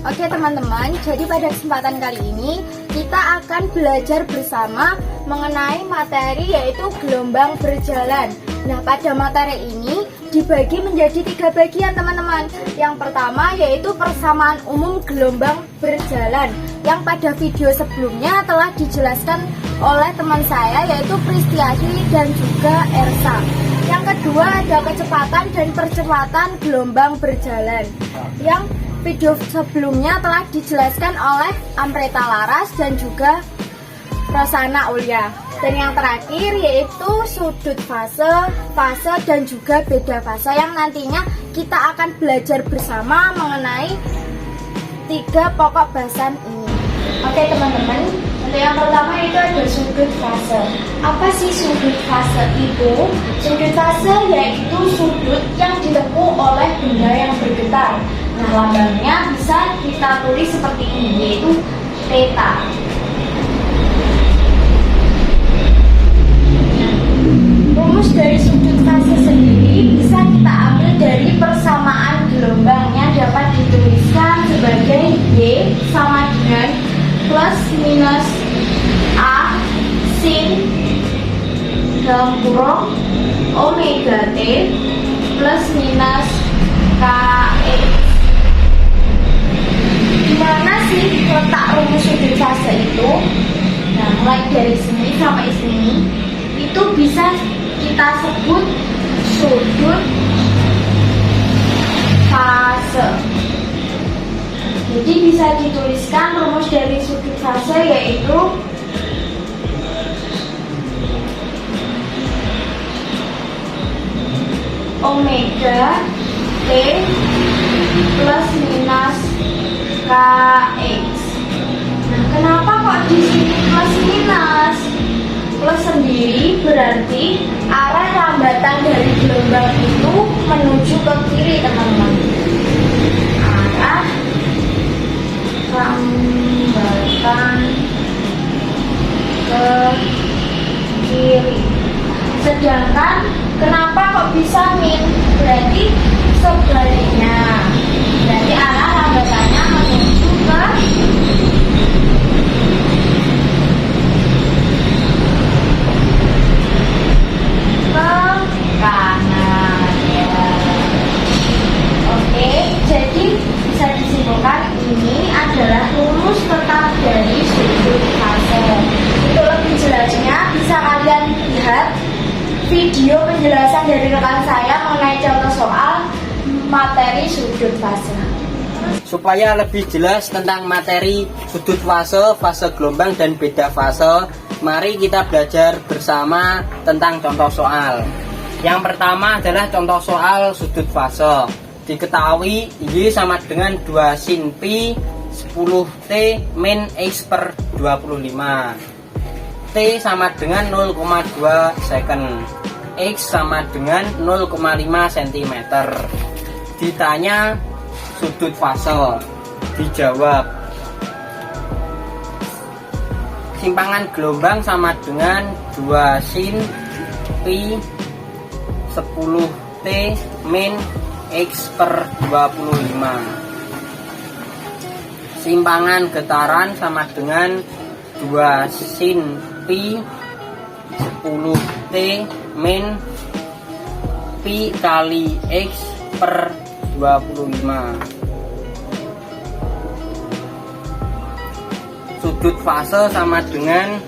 Oke teman-teman, jadi pada kesempatan kali ini kita akan belajar bersama mengenai materi yaitu gelombang berjalan. Nah, pada materi ini dibagi menjadi 3 bagian teman-teman. Yang pertama yaitu persamaan umum gelombang berjalan, yang pada video sebelumnya telah dijelaskan oleh teman saya yaitu Pristiahi dan juga Ersa. Yang kedua ada kecepatan dan percepatan gelombang berjalan, yang video sebelumnya telah dijelaskan oleh Amreta Laras dan juga Rosana Ulia. Dan yang terakhir yaitu sudut fase, fase dan juga beda fase, yang nantinya kita akan belajar bersama mengenai 3 pokok bahasan ini. Oke teman-teman, untuk yang pertama itu ada sudut fase. Apa sih sudut fase itu? Sudut fase yaitu sudut yang ditempuh oleh benda yang bergetar. Nah, lambangnya bisa kita tulis seperti ini, yaitu theta. Rumus dari sudut fase sendiri bisa kita ambil dari persamaan gelombang yang dapat dituliskan sebagai Y sama dengan plus minus A sin dalam kurung omega T plus minus KX. Dimana sih letak rumus sudut fase itu? Nah, mulai dari sini sampai sini itu bisa kita sebut sudut fase. Jadi bisa dituliskan rumus dari sudut fase yaitu omega T plus minus KX. Nah, kenapa kok di sini plus minus? Plus sendiri berarti arah lambatan dari gelombang itu menuju ke kiri teman-teman. Arah lambatan ke kiri. Sedangkan kenapa kok bisa min? Berarti sebaliknya. Berarti arah lambatannya menuju ke kanan ya. Oke, jadi bisa disimpulkan ini adalah rumus tetap dari sudut fase. Untuk lebih jelasnya bisa kalian lihat video penjelasan dari rekan saya mengenai contoh soal materi sudut fase. Supaya lebih jelas tentang materi sudut fase, fase gelombang dan beda fase, mari kita belajar bersama tentang contoh soal. Yang pertama adalah contoh soal sudut fase. Diketahui Y sama dengan 2 sin pi 10T min X per 25. T sama dengan 0,2 second. X sama dengan 0,5 cm. Ditanya sudut fase. Dijawab simpangan gelombang sama dengan 2 sin pi 10T min X per 25. Simpangan getaran sama dengan 2 sin pi 10T min pi kali X per 25. Sudut fase sama dengan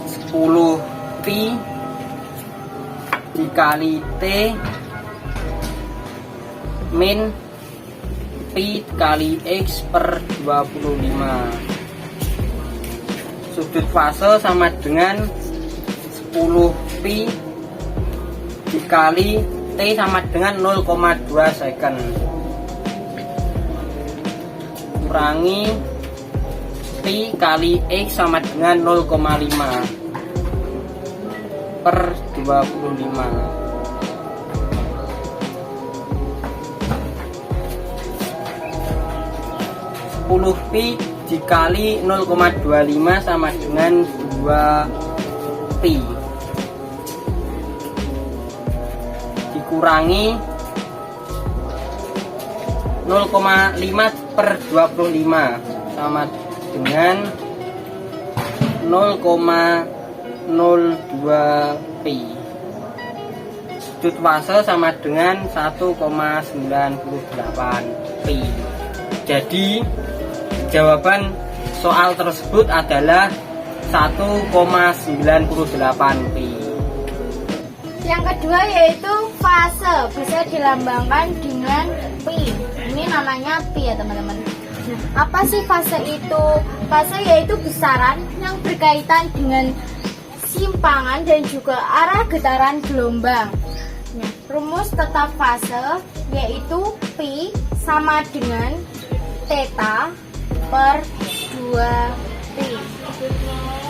10 pi dikali T min pi kali X per 25. Sudut fase sama dengan 10 pi dikali T sama dengan 0,2 second kurangi pi kali X sama dengan 0,5 per 25. 10 pi dikali 0,25 sama dengan 2 pi dikurangi 0,5/25 sama dengan 0,02 pi. Sudut fase sama dengan 1,98 pi. Jadi jawaban soal tersebut adalah 1,98 pi. Yang kedua yaitu fase, bisa dilambangkan dengan pi. Ini namanya pi ya teman-teman. Nah, apa sih fase itu? Fase yaitu besaran yang berkaitan dengan simpangan dan juga arah getaran gelombang. Nah, rumus tetap fase yaitu pi sama dengan theta per 2pi.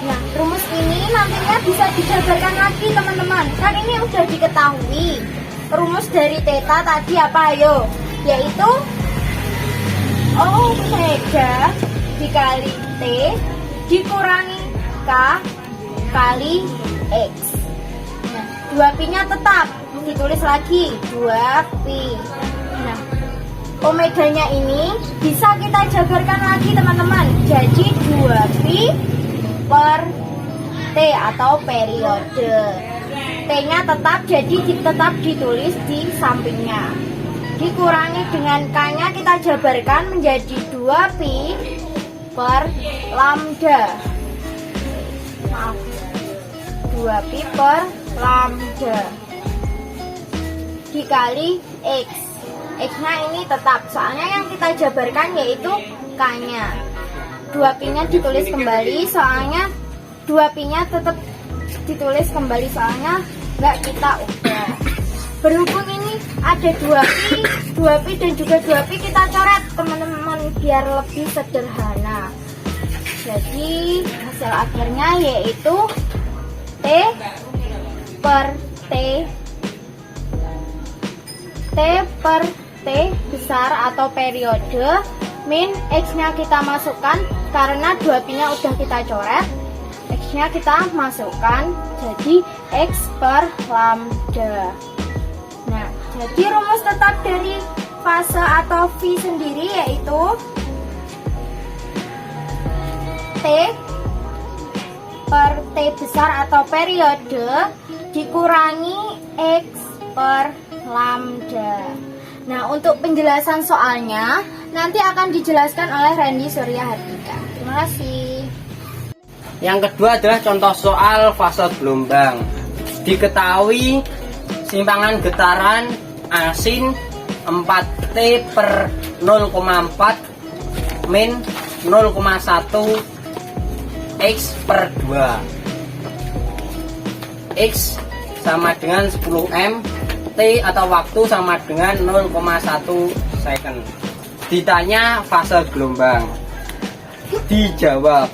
Nah, rumus ini nantinya bisa dijabarkan lagi teman-teman. Kan ini udah diketahui. Rumus dari theta tadi apa ayo? Yaitu omega dikali T dikurangi K kali X. Nah, 2pi-nya tetap ditulis lagi 2pi. Nah, omeganya ini bisa kita jabarkan lagi teman-teman. Jadi 2pi per T atau periode. T-nya tetap, jadi tetap ditulis di sampingnya. Dikurangi dengan K-nya kita jabarkan menjadi 2pi per lambda. Maaf, 2pi per lambda dikali X. X-nya ini tetap, soalnya yang kita jabarkan yaitu K-nya. 2pi-nya ditulis kembali, soalnya 2pi-nya tetap ditulis kembali, soalnya nggak kita ubah. Berhubung ini ada 2pi dan juga 2pi, kita coret teman-teman biar lebih sederhana. Jadi hasil akhirnya yaitu T per T besar atau periode min X-nya kita masukkan karena 2pi-nya udah kita coret. X-nya kita masukkan jadi X per lambda. Nah, jadi rumus tetap dari fase atau V sendiri yaitu T per T besar atau periode dikurangi X per lambda. Nah, untuk penjelasan soalnya nanti akan dijelaskan oleh Randy Surya Hardika. Terima kasih. Yang kedua adalah contoh soal fase gelombang. Diketahui simpangan getaran asin 4T per 0,4 min 0,1 X per 2. X sama dengan 10M, T atau waktu sama dengan 0,1 second. Ditanya fase gelombang. Dijawab.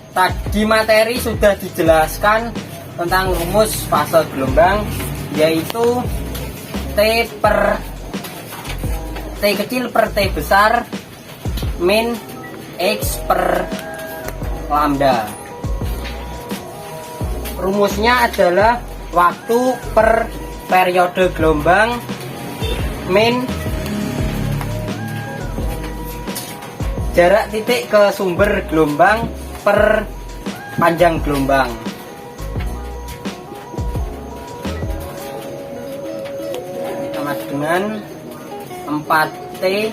Tadi materi sudah dijelaskan tentang rumus fase gelombang, yaitu T kecil per T besar min X per lambda. Rumusnya adalah waktu per periode gelombang min jarak titik ke sumber gelombang per panjang gelombang. Sama dengan 4T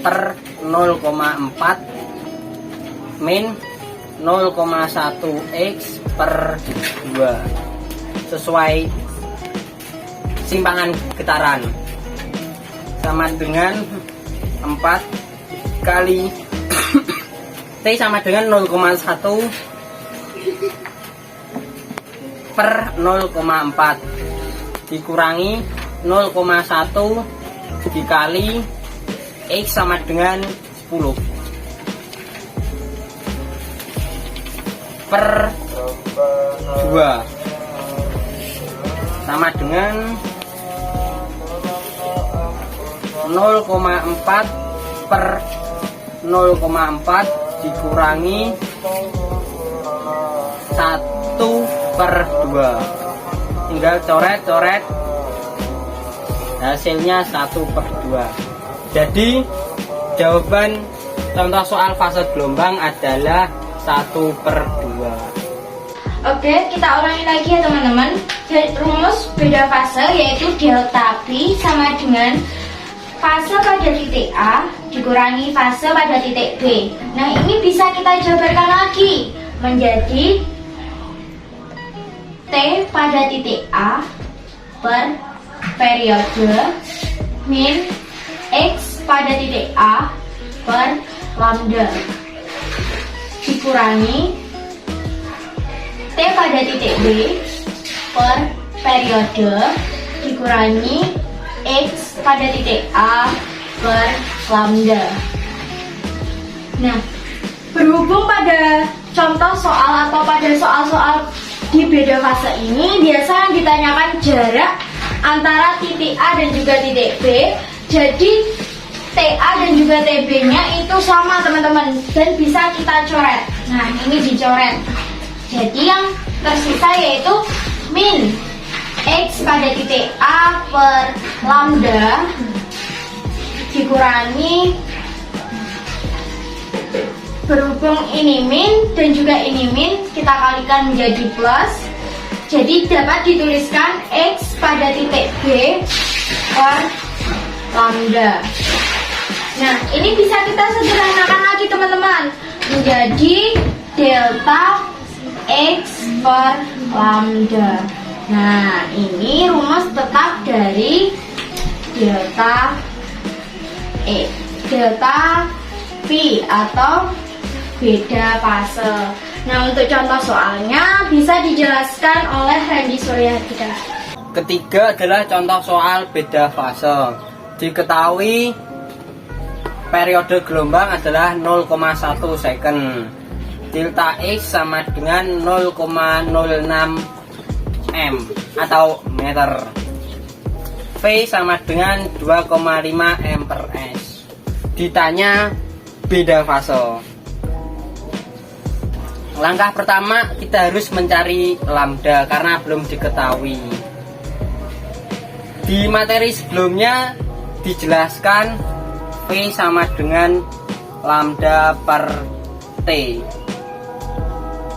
per 0,4 min 0,1 X per 2 sesuai simpangan getaran, sama dengan 4 kali T sama dengan 0,1 per 0,4 dikurangi 0,1 dikali X sama dengan 10 per 2 sama dengan 0,4 per 0,4 dikurangi 1 per 2. Tinggal coret-coret hasilnya 1/2. Jadi jawaban contoh soal fase gelombang adalah 1/2. Oke, kita ulangi lagi ya teman-teman. Rumus beda fase yaitu delta P sama dengan fase pada titik A dikurangi fase pada titik B. Nah, ini bisa kita jabarkan lagi menjadi T pada titik A per periode min X pada titik A per lambda dikurangi T pada titik B per periode dikurangi X pada titik A per lambda. Nah, berhubung pada contoh soal atau pada soal-soal di beda fase ini biasa ditanyakan jarak antara titik A dan juga titik B. Jadi TA dan juga TB-nya itu sama teman-teman dan bisa kita coret. Nah, ini dicoret. Jadi yang tersisa yaitu min X pada titik A per lambda dikurangi, berhubung ini min dan juga ini min, kita kalikan menjadi plus. Jadi dapat dituliskan X pada titik B per lambda. Nah, ini bisa kita sederhanakan lagi teman-teman menjadi delta X per lambda. Nah, ini rumus tetap dari delta P atau beda fase. Nah, untuk contoh soalnya bisa dijelaskan oleh Randy Suryadita. Ketiga adalah contoh soal beda fase. Diketahui periode gelombang adalah 0,1 second. Delta X sama dengan 0,06 M atau meter. V sama dengan 2,5 M per S. Ditanya beda fase. Langkah pertama kita harus mencari lambda karena belum diketahui. Di materi sebelumnya dijelaskan V sama dengan lambda per T.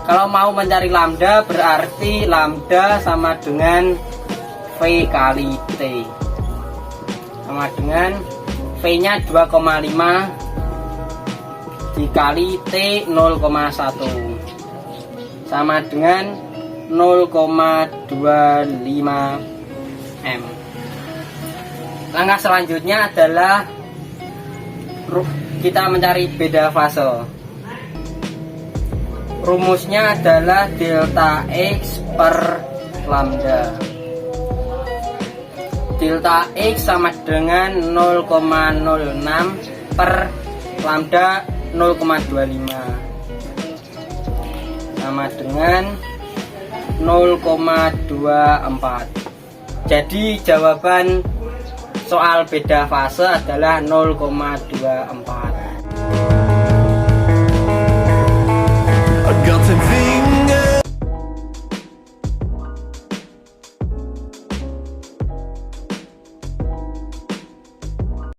Kalau mau mencari lambda berarti lambda sama dengan V kali T. Sama dengan V-nya 2,5 dikali T 0,1 sama dengan 0,25 M. Langkah selanjutnya adalah kita mencari beda fase. Rumusnya adalah delta X per lambda. Delta X sama dengan 0,06 per lambda 0,25 sama dengan 0,24. Jadi jawaban soal beda fase adalah 0,24.